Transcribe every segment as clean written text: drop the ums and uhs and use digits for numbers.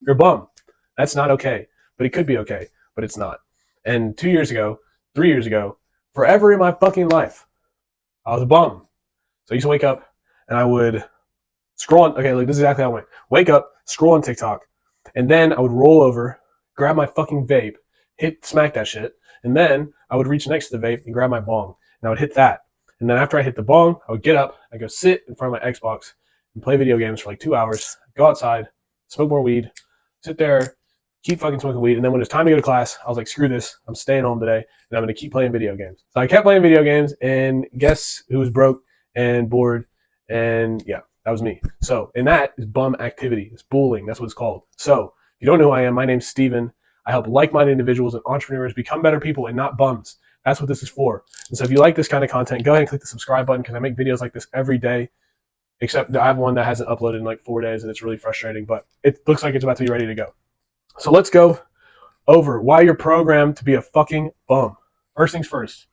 You're a bum. That's not okay. But it could be okay, but it's not. And 2 years ago, 3 years ago, forever in my fucking life, I was a bum. So I used to wake up and I would scroll on, okay, like this is exactly how I went. Wake up, scroll on TikTok, and then I would roll over, grab my fucking vape, smack that shit, and then I would reach next to the vape and grab my bong, and I would hit that. And then after I hit the bong, I would get up, I go sit in front of my Xbox and play video games for like 2 hours, go outside, smoke more weed, sit there, keep fucking smoking weed, and then when it's time to go to class, I was like, screw this, I'm staying home today, and I'm gonna keep playing video games. So I kept playing video games, and guess who was broke and bored, and yeah, that was me. So, and that is bum activity. It's bullying. That's what it's called. So, if you don't know who I am, my name's Steven. I help like-minded individuals and entrepreneurs become better people and not bums. That's what this is for. And so if you like this kind of content, go ahead and click the subscribe button because I make videos like this every day, except I have one that hasn't uploaded in like 4 days and it's really frustrating, but it looks like it's about to be ready to go. So let's go over why you're programmed to be a fucking bum. First things first,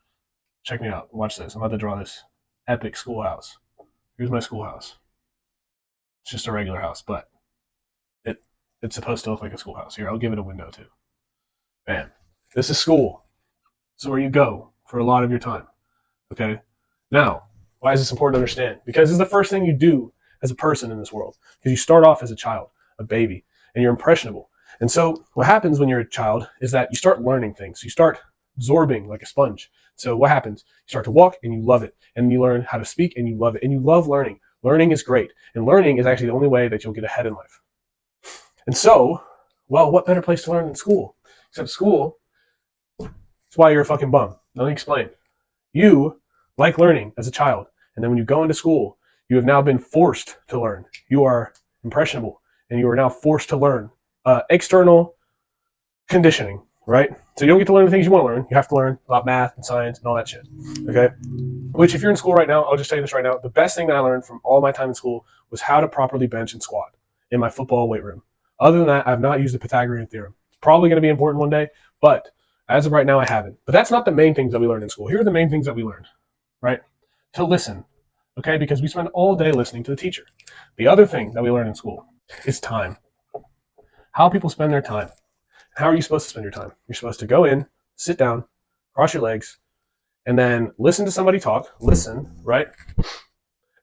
check me out. Watch this. I'm about to draw this epic schoolhouse. Here's my schoolhouse. It's just a regular house, but it's supposed to look like a schoolhouse. Here, I'll give it a window too. Bam. This is school. This is where you go for a lot of your time. Okay? Now, why is this important to understand? Because this is the first thing you do as a person in this world. Because you start off as a child, a baby, and you're impressionable. And so what happens when you're a child is that you start learning things. You start absorbing like a sponge. So what happens? You start to walk and you love it. And you learn how to speak and you love it. And you love learning. Learning is great. And learning is actually the only way that you'll get ahead in life. And so, well, what better place to learn than school? Except school, that's why you're a fucking bum. Let me explain. You like learning as a child. And then when you go into school, you have now been forced to learn. You are impressionable. And you are now forced to learn. External conditioning, right? So you don't get to learn the things you want to learn. You have to learn about math and science and all that shit. Okay? Which if you're in school right now, I'll just tell you this right now. The best thing that I learned from all my time in school was how to properly bench and squat in my football weight room. Other than that, I've not used the Pythagorean theorem. It's probably going to be important one day, but as of right now, I haven't. But that's not the main things that we learned in school. Here are the main things that we learned, right? To listen, okay? Because we spend all day listening to the teacher. The other thing that we learn in school is time. How people spend their time. How are you supposed to spend your time? You're supposed to go in, sit down, cross your legs, and then listen to somebody talk, listen, right?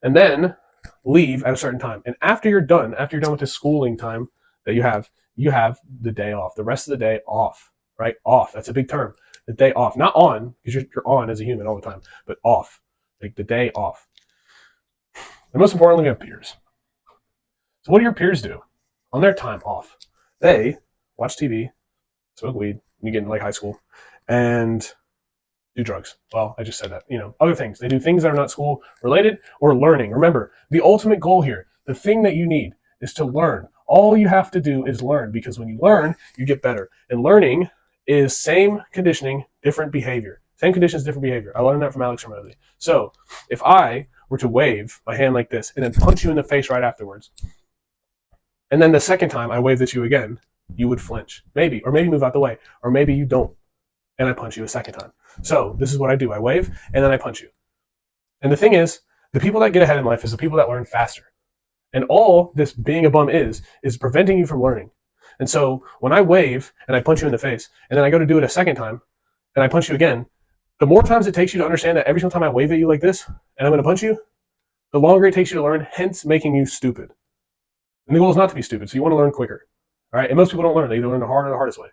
And then leave at a certain time. And after you're done with the schooling time that you have the day off, the rest of the day off, right? Off. That's a big term. The day off. Not on, because you're on as a human all the time, but off. Like the day off. And most importantly, we have peers. So what do your peers do on their time off? They watch TV, smoke weed, when you get into like high school, and do drugs. Well, I just said that. Other things. They do things that are not school related or learning. Remember, the ultimate goal here, the thing that you need is to learn. All you have to do is learn, because when you learn, you get better. And learning is same conditioning, different behavior. Same conditions, different behavior. I learned that from Alex Ramosi. So if I were to wave my hand like this and then punch you in the face right afterwards, and then the second time I waved at you again, you would flinch. Maybe, or maybe move out the way, or maybe you don't, and I punch you a second time. So this is what I do. I wave, and then I punch you. And the thing is, the people that get ahead in life is the people that learn faster. And all this being a bum is preventing you from learning. And so when I wave and I punch you in the face, and then I go to do it a second time, and I punch you again, the more times it takes you to understand that every single time I wave at you like this, and I'm going to punch you, the longer it takes you to learn, hence making you stupid. And the goal is not to be stupid, so you want to learn quicker. All right? And most people don't learn. They either learn the hard or the hardest way.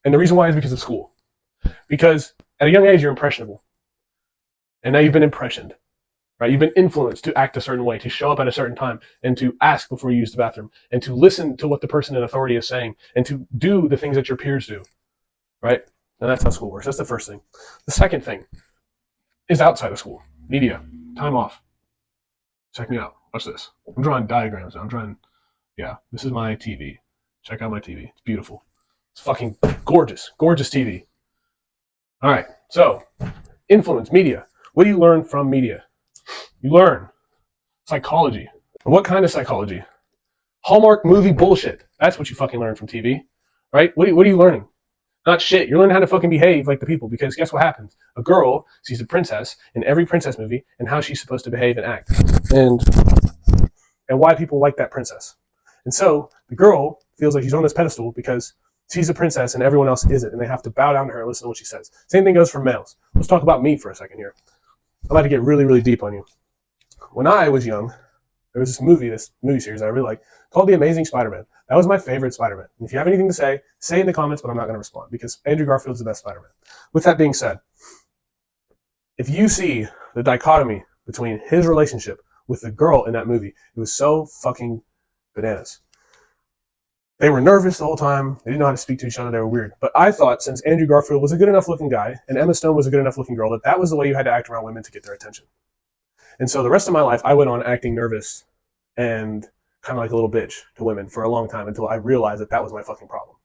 And the reason why is because of school. Because at a young age, you're impressionable. And now you've been impressioned. Right? You've been influenced to act a certain way, to show up at a certain time, and to ask before you use the bathroom, and to listen to what the person in authority is saying, and to do the things that your peers do. Right? And that's how school works. That's the first thing. The second thing is outside of school. Media. Time off. Check me out. Watch this. I'm drawing diagrams. This is my TV. Check out my TV. It's beautiful. It's fucking gorgeous. Gorgeous TV. All right. So, influence, media. What do you learn from media? You learn psychology. And what kind of psychology? Hallmark movie bullshit. That's what you fucking learn from TV. Right? What are you learning? Not shit. You're learning how to fucking behave like the people, because guess what happens? A girl sees a princess in every princess movie and how she's supposed to behave and act. And why people like that princess. And so the girl feels like she's on this pedestal because she's a princess and everyone else isn't, and they have to bow down to her and listen to what she says. Same thing goes for males. Let's talk about me for a second here. I'm about to get really, really deep on you. When I was young, there was this movie series that I really liked called The Amazing Spider-Man. That was my favorite Spider-Man. And if you have anything to say in the comments, but I'm not going to respond because Andrew Garfield's the best Spider-Man. With that being said, if you see the dichotomy between his relationship with the girl in that movie, it was so fucking bananas. They were nervous the whole time. They didn't know how to speak to each other. They were weird. But I thought since Andrew Garfield was a good enough looking guy and Emma Stone was a good enough looking girl, that was the way you had to act around women to get their attention. And so the rest of my life, I went on acting nervous and kind of like a little bitch to women for a long time until I realized that was my fucking problem.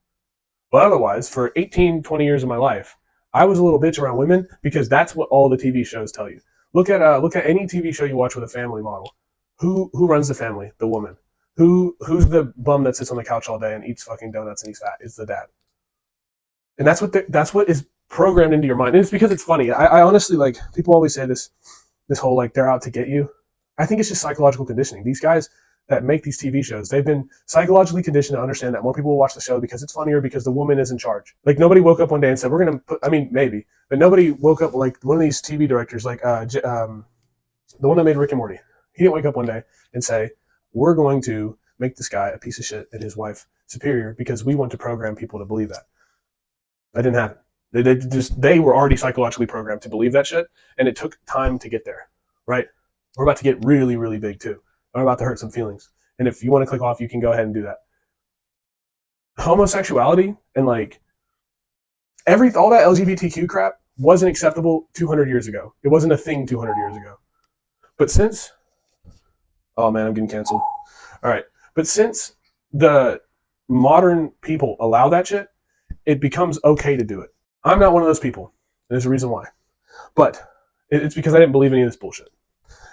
But otherwise, for 18, 20 years of my life, I was a little bitch around women because that's what all the TV shows tell you. Look at any TV show you watch with a family model. Who runs the family? The woman. Who's the bum that sits on the couch all day and eats fucking donuts and he's fat? It's the dad. And that's what is programmed into your mind. And it's because it's funny. I honestly, like, people always say this whole like they're out to get you. I think it's just psychological conditioning. These guys that make these TV shows, they've been psychologically conditioned to understand that more people will watch the show because it's funnier because the woman is in charge. Like nobody woke up one day and said, we're going to put, I mean, maybe, but nobody woke up like one of these TV directors, like the one that made Rick and Morty. He didn't wake up one day and say, we're going to make this guy a piece of shit and his wife superior because we want to program people to believe that. That didn't happen. They were already psychologically programmed to believe that shit, and it took time to get there, right? We're about to get really, really big too. I'm about to hurt some feelings. And if you want to click off, you can go ahead and do that. Homosexuality and like all that LGBTQ crap wasn't acceptable 200 years ago. It wasn't a thing 200 years ago. But since, oh man, I'm getting canceled. All right. But since the modern people allow that shit, it becomes okay to do it. I'm not one of those people. There's a reason why. But it's because I didn't believe any of this bullshit.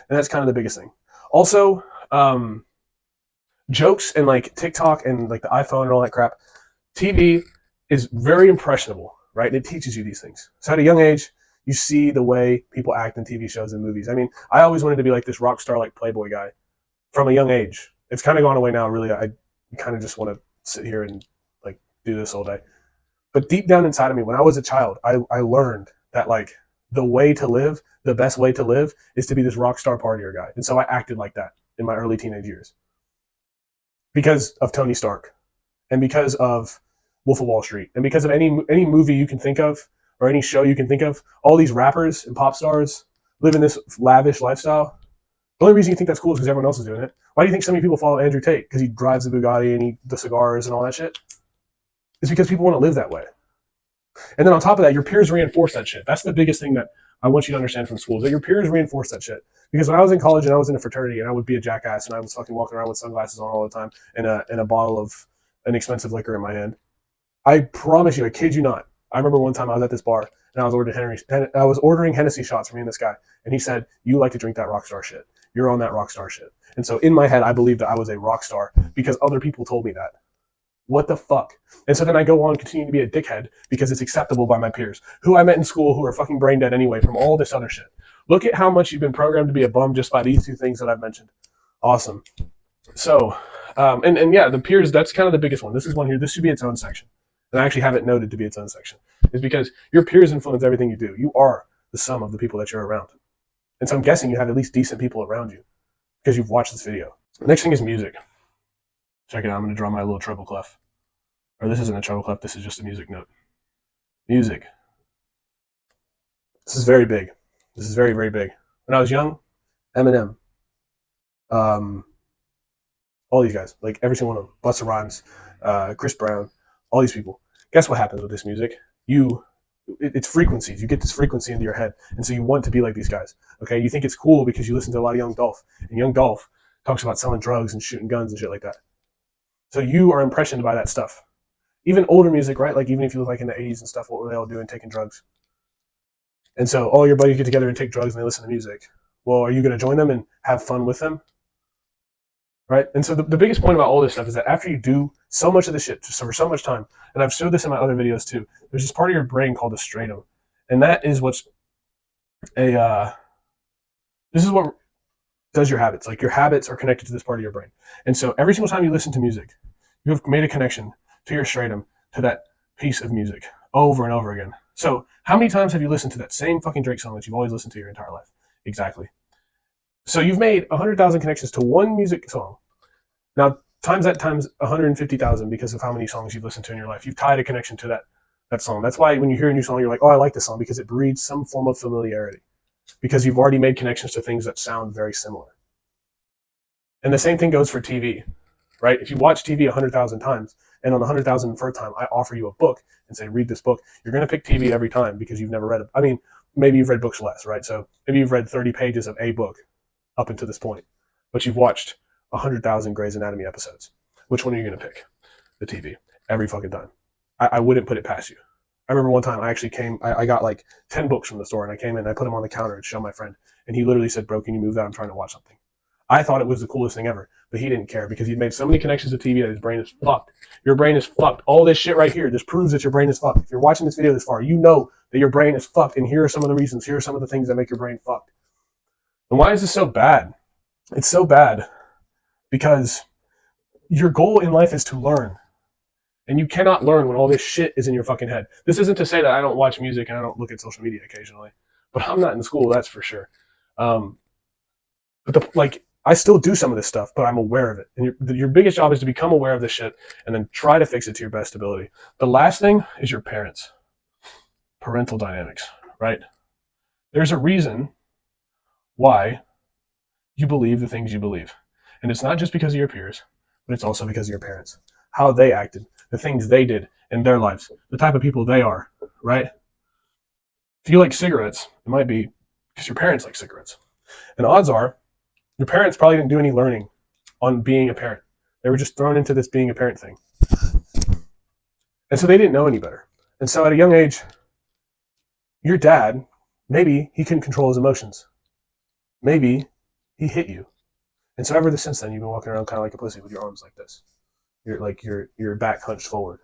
And that's kind of the biggest thing. Also, jokes and like TikTok and like the iPhone and all that crap, TV is very impressionable, right? It teaches you these things. So at a young age, you see the way people act in TV shows and movies. I mean, I always wanted to be like this rock star, like Playboy guy from a young age. It's kind of gone away now, really. I kind of just want to sit here and like do this all day. But deep down inside of me, when I was a child, I learned that like the way to live, the best way to live is to be this rock star partier guy. And so I acted like that in my early teenage years because of Tony Stark and because of Wolf of Wall Street and because of any movie you can think of or any show you can think of. All these rappers and pop stars live in this lavish lifestyle. The only reason you think that's cool is because everyone else is doing it. Why do you think so many people follow Andrew Tate? Because he drives the Bugatti and the cigars and all that shit? It's because people want to live that way. And then on top of that, your peers reinforce that shit. That's the biggest thing that I want you to understand from school, is that your peers reinforce that shit. Because when I was in college and I was in a fraternity and I would be a jackass and I was fucking walking around with sunglasses on all the time and a bottle of an expensive liquor in my hand, I promise you, I kid you not, I remember one time I was at this bar and I was ordering Hennessy shots for me and this guy. And he said, you like to drink that rock star shit. You're on that rock star shit. And so in my head, I believed that I was a rock star because other people told me that. What the fuck? And so then I go on continuing to be a dickhead because it's acceptable by my peers, who I met in school who are fucking brain dead anyway from all this other shit. Look at how much you've been programmed to be a bum just by these two things that I've mentioned. Awesome. So, and yeah, the peers, that's kind of the biggest one. This is one here. This should be its own section. And I actually have it noted to be its own section. Is because your peers influence everything you do. You are the sum of the people that you're around. And so I'm guessing you have at least decent people around you because you've watched this video. The next thing is music. Check it out. I'm going to draw my little treble clef. Or this isn't a treble clef. This is just a music note. Music. This is very big. This is very, very big. When I was young, Eminem, all these guys, like every single one of them, Busta Rhymes, Chris Brown, all these people. Guess what happens with this music? It's frequencies. You get this frequency into your head, and so you want to be like these guys. Okay, you think it's cool because you listen to a lot of Young Dolph, and Young Dolph talks about selling drugs and shooting guns and shit like that. So you are impressioned by that stuff. Even older music, right? Like even if you look like in the 80s and stuff, what were they all doing? Taking drugs. And so all your buddies get together and take drugs and they listen to music. Well, are you going to join them and have fun with them? Right? And so the biggest point about all this stuff is that after you do so much of this shit for so much time, and I've showed this in my other videos too, there's this part of your brain called the stratum. And that is what's this is what does your habits. Like your habits are connected to this part of your brain. And so every single time you listen to music, you have made a connection to your striatum, to that piece of music over and over again. So how many times have you listened to that same fucking Drake song that you've always listened to your entire life? Exactly. So you've made 100,000 connections to one music song. Now times that times 150,000 because of how many songs you've listened to in your life. You've tied a connection to that song. That's why when you hear a new song, you're like, oh, I like this song, because it breeds some form of familiarity, because you've already made connections to things that sound very similar. And the same thing goes for TV, right? If you watch TV 100,000 times, and on the 100,001st time, I offer you a book and say, read this book, you're going to pick TV every time because you've never read it. I mean, maybe you've read books less, right? So maybe you've read 30 pages of a book up until this point, but you've watched 100,000 Grey's Anatomy episodes. Which one are you going to pick? The TV. Every fucking time. I wouldn't put it past you. I remember one time I actually I got like 10 books from the store, and I came in and I put them on the counter and showed my friend. And he literally said, bro, can you move that? I'm trying to watch something. I thought it was the coolest thing ever, but he didn't care because he'd made so many connections to TV that his brain is fucked. Your brain is fucked. All this shit right here, this proves that your brain is fucked. If you're watching this video this far, you know that your brain is fucked, and here are some of the reasons. Here are some of the things that make your brain fucked. And why is this so bad? It's so bad because your goal in life is to learn. And you cannot learn when all this shit is in your fucking head. This isn't to say that I don't watch music and I don't look at social media occasionally, but I'm not in school, that's for sure. I still do some of this stuff, but I'm aware of it. And your biggest job is to become aware of this shit and then try to fix it to your best ability. The last thing is your parents. Parental dynamics, right? There's a reason why you believe the things you believe. And it's not just because of your peers, but it's also because of your parents. How they acted, the things they did in their lives, the type of people they are, right? If you like cigarettes, it might be because your parents like cigarettes. And odds are, your parents probably didn't do any learning on being a parent. They were just thrown into this being a parent thing. And so they didn't know any better. And so at a young age, your dad, maybe he couldn't control his emotions. Maybe he hit you. And so ever since then, you've been walking around kind of like a pussy with your arms like this. Your back hunched forward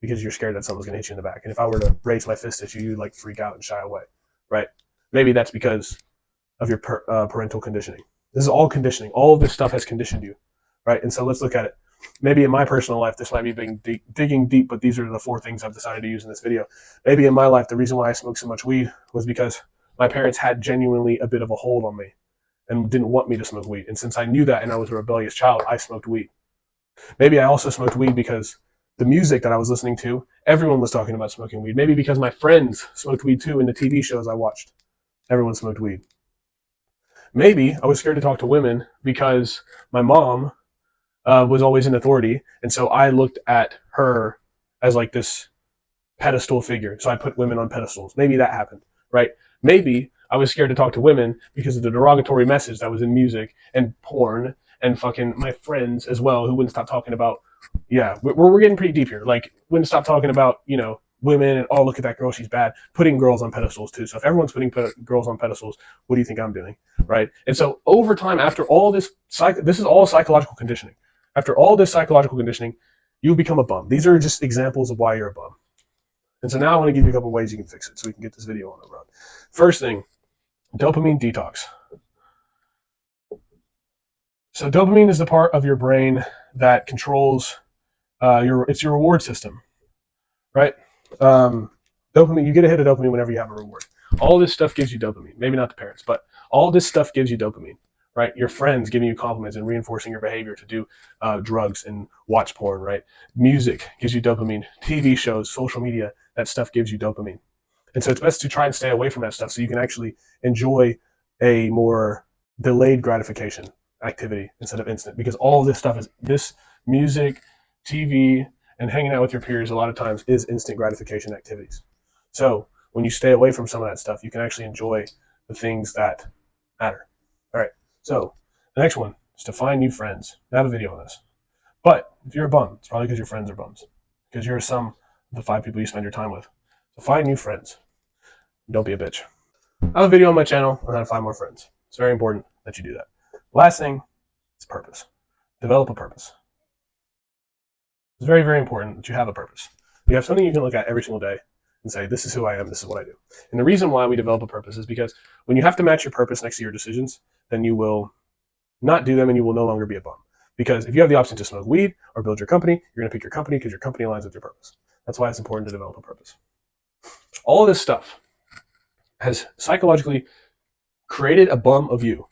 because you're scared that someone's going to hit you in the back. And if I were to raise my fist at you, you'd like freak out and shy away, right? Maybe that's because of your parental conditioning. This is all conditioning. All of this stuff has conditioned you, right? And so let's look at it. Maybe in my personal life, this might be digging deep, but these are the 4 things I've decided to use in this video. Maybe in my life, the reason why I smoked so much weed was because my parents had genuinely a bit of a hold on me and didn't want me to smoke weed. And since I knew that and I was a rebellious child, I smoked weed. Maybe I also smoked weed because the music that I was listening to, everyone was talking about smoking weed. Maybe because my friends smoked weed too in the TV shows I watched. Everyone smoked weed. Maybe I was scared to talk to women because my mom was always in authority, and so I looked at her as like this pedestal figure. So I put women on pedestals. Maybe that happened, right? Maybe I was scared to talk to women because of the derogatory message that was in music and porn and fucking my friends as well, who wouldn't stop talking about, yeah, we're getting pretty deep here. Like, wouldn't stop talking about, women and, oh, look at that girl, she's bad. Putting girls on pedestals too. So if everyone's putting girls on pedestals, what do you think I'm doing, right? And so over time, after all this is all psychological conditioning. After all this psychological conditioning, you become a bum. These are just examples of why you're a bum. And so now I want to give you a couple ways you can fix it so we can get this video on the road. First thing, dopamine detox. So dopamine is the part of your brain that controls it's your reward system, right? Dopamine, you get a hit of dopamine whenever you have a reward. All this stuff gives you dopamine. Maybe not the parents, but all this stuff gives you dopamine, right? Your friends giving you compliments and reinforcing your behavior to do drugs and watch porn, right? Music gives you dopamine. TV shows, social media, that stuff gives you dopamine. And so it's best to try and stay away from that stuff so you can actually enjoy a more delayed gratification activity instead of instant, because all this stuff is this music, TV, and hanging out with your peers a lot of times is instant gratification activities. So when you stay away from some of that stuff, you can actually enjoy the things that matter. All right. So the next one is to find new friends. I have a video on this. But if you're a bum, it's probably because your friends are bums, because you're some of the 5 people you spend your time with. So find new friends. Don't be a bitch. I have a video on my channel on how to find more friends. It's very important that you do that. Last thing is purpose. Develop a purpose. It's very, very important that you have a purpose. You have something you can look at every single day and say, this is who I am, this is what I do. And the reason why we develop a purpose is because when you have to match your purpose next to your decisions, then you will not do them, and you will no longer be a bum. Because if you have the option to smoke weed or build your company, you're going to pick your company because your company aligns with your purpose. That's why it's important to develop a purpose. All of this stuff has psychologically created a bum of you.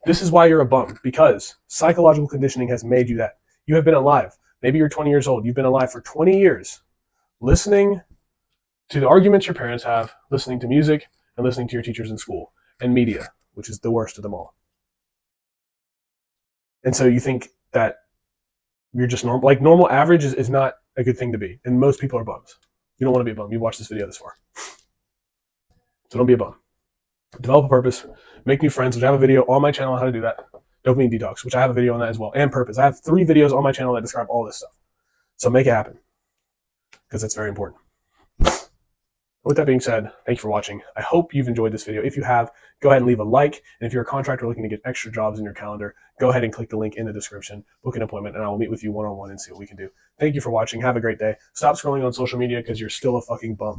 This is why you're a bum, because psychological conditioning has made you that. You have been alive. Maybe you're 20 years old. You've been alive for 20 years, listening to the arguments your parents have, listening to music, and listening to your teachers in school, and media, which is the worst of them all. And so you think that you're just normal. Like, normal average is not a good thing to be. And most people are bums. You don't want to be a bum. You've watched this video this far. So don't be a bum. Develop a purpose. Make new friends, which I have a video on my channel on how to do that. Dopamine detox, which I have a video on that as well. And purpose. I have 3 videos on my channel that describe all this stuff. So make it happen, because that's very important. With that being said, thank you for watching. I hope you've enjoyed this video. If you have, go ahead and leave a like. And if you're a contractor looking to get extra jobs in your calendar, go ahead and click the link in the description, book an appointment, and I will meet with you one-on-one and see what we can do. Thank you for watching. Have a great day. Stop scrolling on social media because you're still a fucking bum.